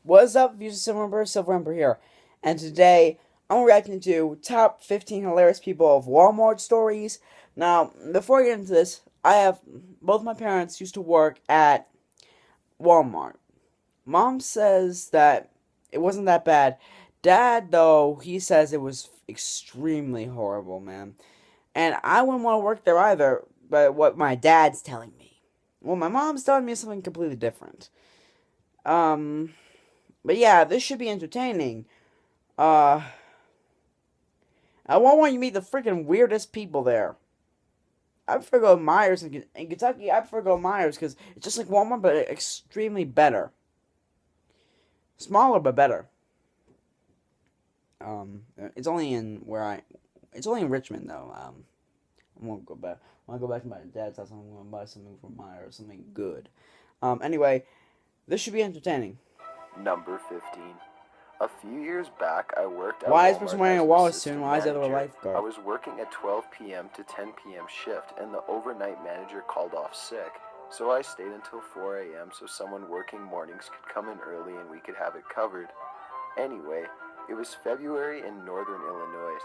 What's up, views of Silver Emperor here, and today I'm reacting to top 15 hilarious people of Walmart stories. Now, before I get into this, I have both my parents used to work at Walmart. Mom says that it wasn't that bad. Dad, though, he says it was extremely horrible, man. And I wouldn't want to work there either, but what my dad's telling me. Well, my mom's telling me something completely different. Um, but yeah, this should be entertaining. Uh, I won't want you to meet the freaking weirdest people there. I prefer go to Myers in Kentucky. I prefer go to Myers because it's just like Walmart, but extremely better. Smaller but better. It's only in where I. It's only in Richmond though. I won't go back. When I go back to my dad's house, I'm gonna buy something from Myers, something good. Anyway, this should be entertaining. Number 15. A few years back, I worked at Why is this person Walmart wearing as a an wallet soon? assistant Why is the other a manager. I lifeguard? was working at 12 p.m. to 10 p.m. shift, and the overnight manager called off sick. So I stayed until 4 a.m. so someone working mornings could come in early and we could have it covered. Anyway, it was February in northern Illinois.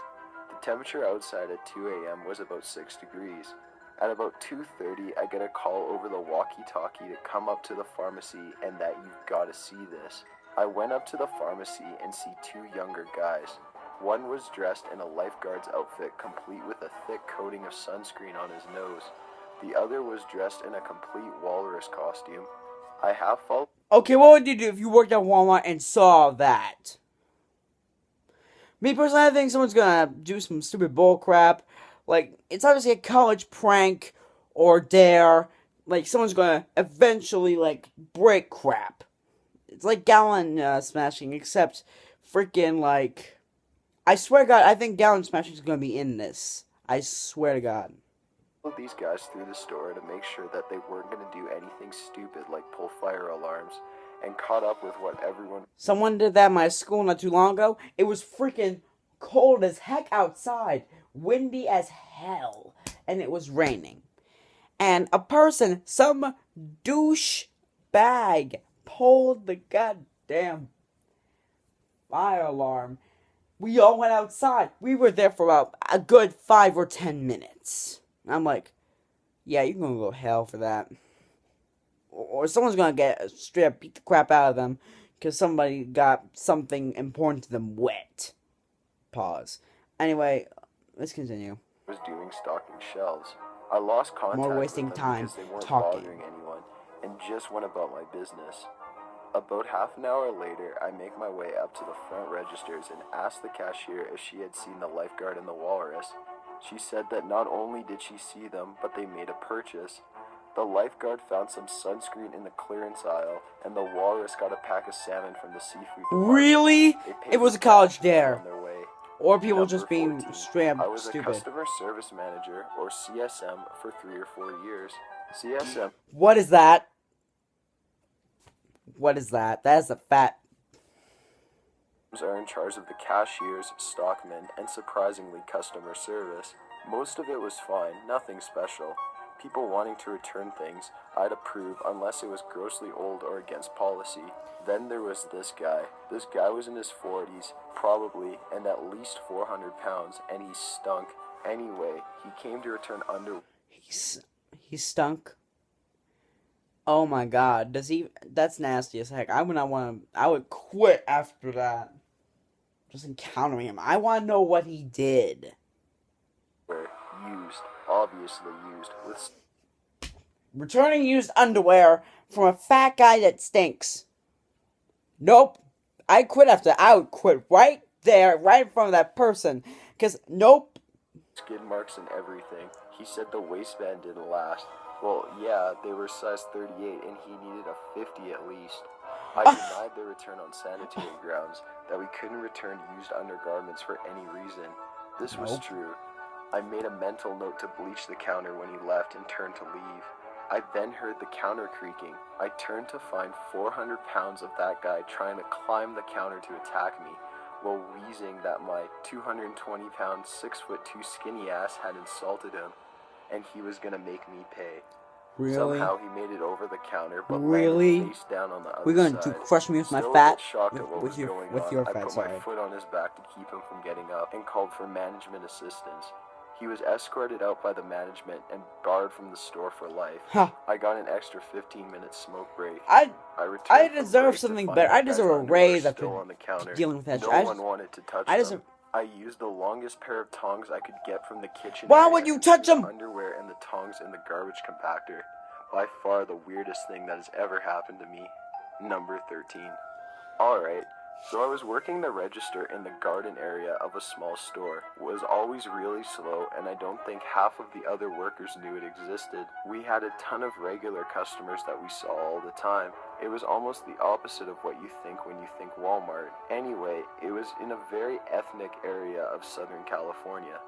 The temperature outside at 2 a.m. was about 6 degrees. At about 2:30, I get a call over the walkie-talkie to come up to the pharmacy and that you've got to see this. I went up to the pharmacy and see two younger guys. One was dressed in a lifeguard's outfit complete with a thick coating of sunscreen on his nose. The other was dressed in a complete walrus costume. I half followed. Okay, what would you do if you worked at Walmart and saw that? Me personally, I think someone's gonna do some stupid bull crap. Like, it's obviously a college prank or dare. Like, someone's gonna eventually, like, break crap. It's like gallon smashing, except freaking, like. I swear to God, I think gallon smashing is gonna be in this. I swear to God. These guys through the store to make sure that they weren't going to do anything stupid like pull fire alarms, and caught up with what everyone. Someone did that in my school not too long ago. It was freaking cold as heck outside, windy as hell, and it was raining. And a person, some douche bag, pulled the goddamn fire alarm. We all went outside. We were there for about a good 5 or 10 minutes. I'm like, yeah, you're gonna go hell for that. Or someone's gonna get straight up beat the crap out of them because somebody got something important to them wet. Pause. Anyway, let's continue. Was doing stocking shelves. I lost contact More with wasting them time because they weren't talking. bothering anyone and just went about my business. About half an hour later, I make my way up to the front registers and ask the cashier if she had seen the lifeguard and the walrus. She said that not only did she see them, but they made a purchase. The lifeguard found some sunscreen in the clearance aisle, and the walrus got a pack of salmon from the seafood department. Really? They paid It was a with college cash and were dare. on their way. Or people Number just being 14. straight I up was a stupid. customer service manager, or CSM, for 3 or 4 years. CSM What is that? What is that? That is a fat. are in charge of the cashiers, stockmen, and surprisingly customer service. Most of it was fine, nothing special. People wanting to return things, I'd approve unless it was grossly old or against policy. Then there was this guy. This guy was in his 40s, probably, and at least 400 pounds, and he stunk. Anyway, he came to return under. He stunk. Oh my God! Does he? That's nasty as heck. I would not want to. I would quit after that. Just encountering him. I want to know what he did. Used, obviously used, with. Returning used underwear from a fat guy that stinks. Nope. I quit after. I would quit right there, right in front of that person. Because, nope. Skid marks and everything. He said the waistband didn't last. Well, yeah, they were size 38 and he needed a 50 at least. I denied their return on sanitary grounds, that we couldn't return used undergarments for any reason. This was true. I made a mental note to bleach the counter when he left and turned to leave. I then heard the counter creaking. I turned to find 400 pounds of that guy trying to climb the counter to attack me, while wheezing that my 220-pound, 6'2" skinny ass had insulted him, and he was gonna make me pay. Really? Somehow he made it over the counter, but Really? landed face down on the other We're going side. to crush me with my Still a fat, bit shocked at what was with going on, your I fat, put sorry. my foot on his back to keep him from getting up and called for management assistance. He was escorted out by the management and barred from the store for life. Huh. I got an extra 15-minute smoke break. I returned from deserve break something to find better. I that guy's deserve a underwear raise still after on the counter. dealing with that No shit. one wanted to touch them. I used the longest pair of tongs I could get from the kitchen. Why would you touch them? The underwear and the tongs in the garbage compactor. By far the weirdest thing that has ever happened to me. Number 13. Alright, so I was working the register in the garden area of a small store. It was always really slow, and I don't think half of the other workers knew it existed. We had a ton of regular customers that we saw all the time. It was almost the opposite of what you think when you think Walmart. Anyway, it was in a very ethnic area of Southern California.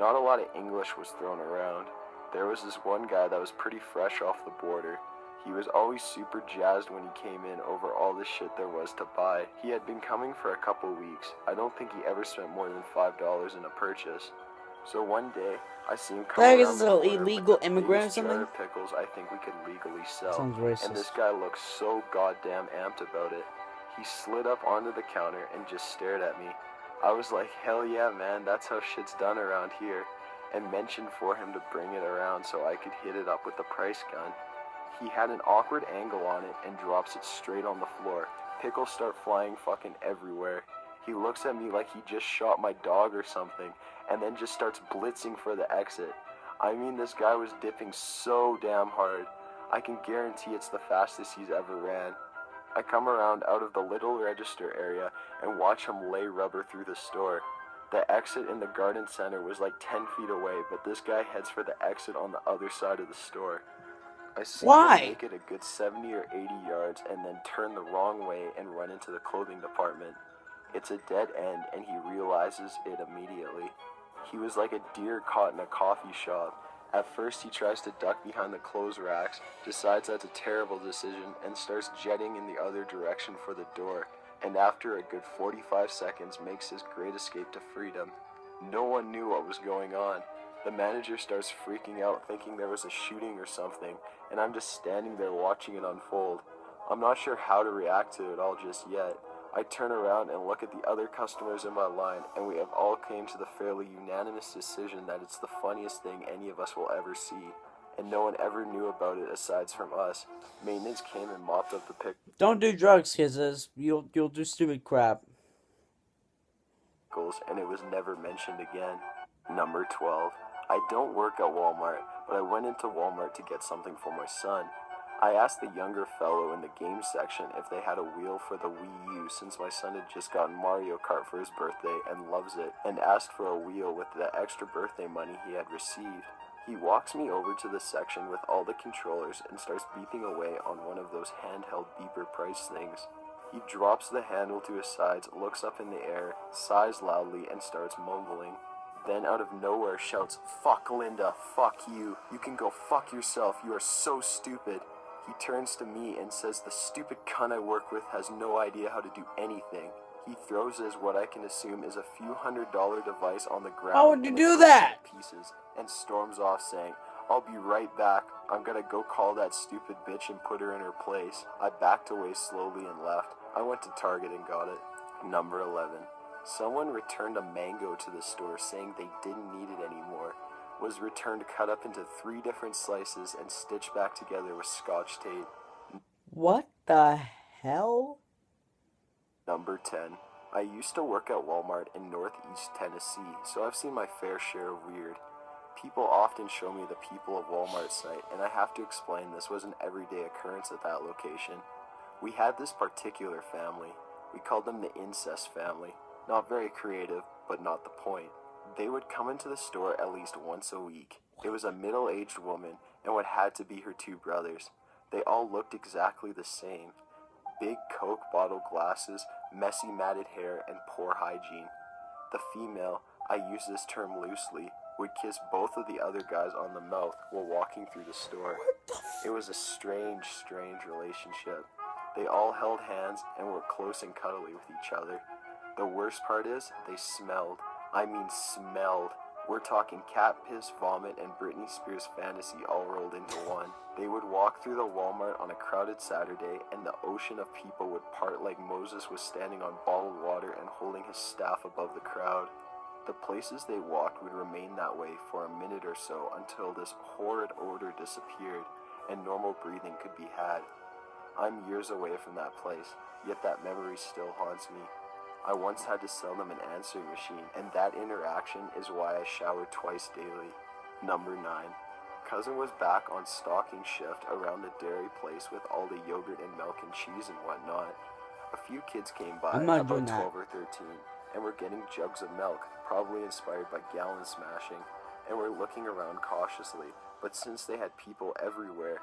Not a lot of English was thrown around. There was this one guy that was pretty fresh off the border. He was always super jazzed when he came in over all the shit there was to buy. He had been coming for a couple weeks. I don't think he ever spent more than $5 in a purchase. So one day, I see him come around the corner with illegal the immigrant or biggest jar something? of pickles I think we could legally sell. Sounds racist. And this guy looked so goddamn amped about it. He slid up onto the counter and just stared at me. I was like, hell yeah, man, that's how shit's done around here. And mentioned for him to bring it around so I could hit it up with the price gun. He had an awkward angle on it and drops it straight on the floor. Pickles start flying fucking everywhere. He looks at me like he just shot my dog or something, and then just starts blitzing for the exit. I mean, this guy was dipping so damn hard. I can guarantee it's the fastest he's ever ran. I come around out of the little register area and watch him lay rubber through the store. The exit in the garden center was like 10 feet away, but this guy heads for the exit on the other side of the store. I see him make it a good 70 or 80 yards and then turn the wrong way and run into the clothing department. It's a dead end and he realizes it immediately. He was like a deer caught in a coffee shop. At first he tries to duck behind the clothes racks, decides that's a terrible decision, and starts jetting in the other direction for the door, and after a good 45 seconds makes his great escape to freedom. No one knew what was going on. The manager starts freaking out, thinking there was a shooting or something, and I'm just standing there watching it unfold. I'm not sure how to react to it all just yet. I turn around and look at the other customers in my line, and we have all came to the fairly unanimous decision that it's the funniest thing any of us will ever see, and no one ever knew about it aside from us. Maintenance came and mopped up the pickles. Don't do drugs, kids. You'll do stupid crap. And it was never mentioned again. Number 12. I don't work at Walmart, but I went into Walmart to get something for my son. I asked the younger fellow in the game section if they had a wheel for the Wii U since my son had just gotten Mario Kart for his birthday and loves it, and asked for a wheel with the extra birthday money he had received. He walks me over to the section with all the controllers and starts beeping away on one of those handheld beeper price things. He drops the handle to his sides, looks up in the air, sighs loudly, and starts mumbling. Then out of nowhere shouts, "Fuck Linda, fuck you, you can go fuck yourself, you are so stupid." He turns to me and says the stupid cunt I work with has no idea how to do anything. He throws his what I can assume is a few $100 device on the ground. How would you do that? Pieces, and storms off saying, "I'll be right back. I'm gonna go call that stupid bitch and put her in her place." I backed away slowly and left. I went to Target and got it. Number 11. Someone returned a mango to the store saying they didn't need it anymore. Was returned cut up into 3 different slices and stitched back together with Scotch tape. What the hell? Number 10. I used to work at Walmart in Northeast Tennessee, so I've seen my fair share of weird. People often show me the People of Walmart site, and I have to explain this was an everyday occurrence at that location. We had this particular family. We called them the incest family. Not very creative, but not the point. They would come into the store at least once a week. It was a middle-aged woman and what had to be her 2 brothers. They all looked exactly the same. Big Coke bottle glasses, messy matted hair, and poor hygiene. The female, I use this term loosely, would kiss both of the other guys on the mouth while walking through the store. It was a strange relationship. They all held hands and were close and cuddly with each other. The worst part is, they smelled. I mean smelled. We're talking cat piss, vomit, and Britney Spears fantasy all rolled into one. They would walk through the Walmart on a crowded Saturday, and the ocean of people would part like Moses was standing on bottled water and holding his staff above the crowd. The places they walked would remain that way for a minute or so until this horrid odor disappeared and normal breathing could be had. I'm years away from that place, yet that memory still haunts me. I once had to sell them an answering machine, and that interaction is why I showered twice daily. Number 9. Cousin was back on stocking shift around the dairy place with all the yogurt and milk and cheese and whatnot. A few kids came by, I'm not about doing that. 12 or 13, and were getting jugs of milk, probably inspired by gallon smashing, and were looking around cautiously. But since they had people everywhere,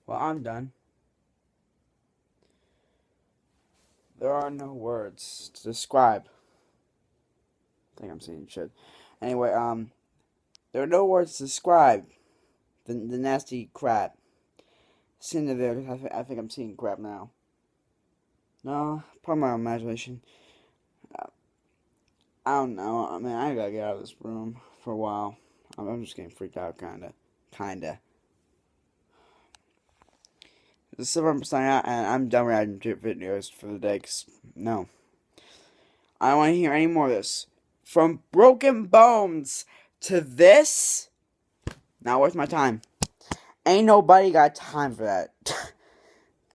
Well, I'm done. There are no words to describe. I think I'm saying shit. Anyway, there are no words to describe the nasty crap. Cinderella, I think I'm seeing crap now. No, probably my imagination. I don't know. I mean, I gotta get out of this room for a while. I'm just getting freaked out, kinda. This is Silver signing out, and I'm done reacting to videos for the day. 'Cause no, I don't want to hear any more of this. From Broken Bones to this, not worth my time. Ain't nobody got time for that.